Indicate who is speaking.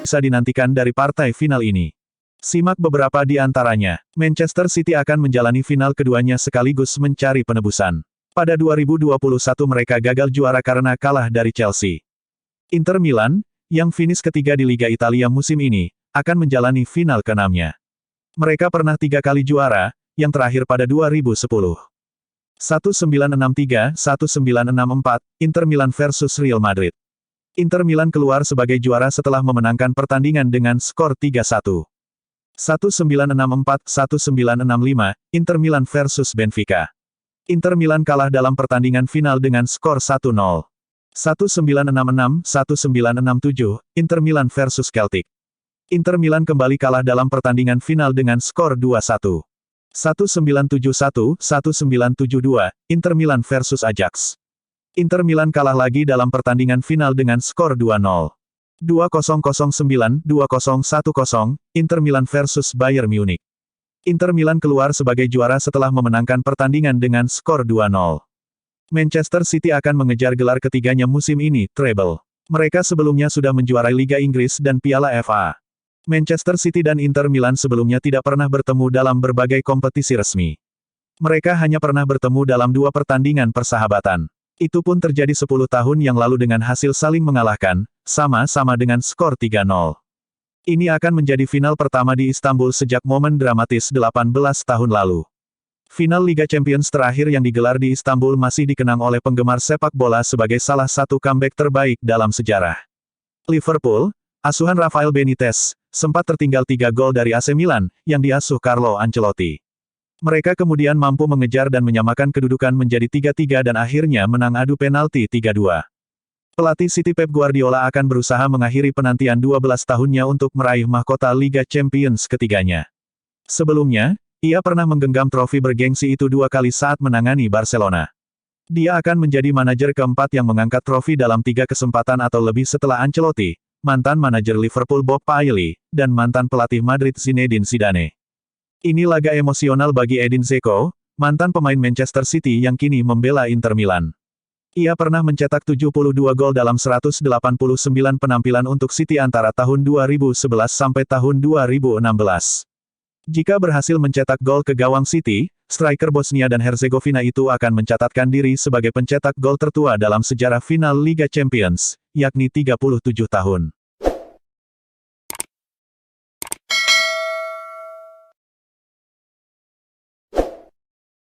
Speaker 1: bisa dinantikan dari partai final ini. Simak beberapa di antaranya. Manchester City akan menjalani final keduanya sekaligus mencari penebusan. Pada 2021 mereka gagal juara karena kalah dari Chelsea. Inter Milan, yang finish ketiga di Liga Italia musim ini, akan menjalani final ke-6-nya. Mereka pernah 3 kali juara, yang terakhir pada 2010. 1963-1964, Inter Milan versus Real Madrid. Inter Milan keluar sebagai juara setelah memenangkan pertandingan dengan skor 3-1. 1964-1965, Inter Milan versus Benfica. Inter Milan kalah dalam pertandingan final dengan skor 1-0. 1966-1967, Inter Milan versus Celtic. Inter Milan kembali kalah dalam pertandingan final dengan skor 2-1. 1971-1972, Inter Milan versus Ajax. Inter Milan kalah lagi dalam pertandingan final dengan skor 2-0. 2009-2010, Inter Milan versus Bayern Munich. Inter Milan keluar sebagai juara setelah memenangkan pertandingan dengan skor 2-0. Manchester City akan mengejar gelar ketiganya musim ini, treble. Mereka sebelumnya sudah menjuarai Liga Inggris dan Piala FA. Manchester City dan Inter Milan sebelumnya tidak pernah bertemu dalam berbagai kompetisi resmi. Mereka hanya pernah bertemu dalam 2 pertandingan persahabatan. Itu pun terjadi 10 tahun yang lalu dengan hasil saling mengalahkan, sama-sama dengan skor 3-0. Ini akan menjadi final pertama di Istanbul sejak momen dramatis 18 tahun lalu. Final Liga Champions terakhir yang digelar di Istanbul masih dikenang oleh penggemar sepak bola sebagai salah satu comeback terbaik dalam sejarah. Liverpool, asuhan Rafael Benitez, sempat tertinggal 3 gol dari AC Milan, yang diasuh Carlo Ancelotti. Mereka kemudian mampu mengejar dan menyamakan kedudukan menjadi 3-3 dan akhirnya menang adu penalti 3-2. Pelatih City Pep Guardiola akan berusaha mengakhiri penantian 12 tahunnya untuk meraih mahkota Liga Champions ketiganya. Sebelumnya, ia pernah menggenggam trofi bergengsi itu 2 kali saat menangani Barcelona. Dia akan menjadi manajer keempat yang mengangkat trofi dalam 3 kesempatan atau lebih setelah Ancelotti, mantan manajer Liverpool Bob Paisley, dan mantan pelatih Madrid Zinedine Zidane. Ini laga emosional bagi Edin Dzeko, mantan pemain Manchester City yang kini membela Inter Milan. Ia pernah mencetak 72 gol dalam 189 penampilan untuk City antara tahun 2011 sampai tahun 2016. Jika berhasil mencetak gol ke gawang City, striker Bosnia dan Herzegovina itu akan mencatatkan diri sebagai pencetak gol tertua dalam sejarah final Liga Champions, yakni 37 tahun.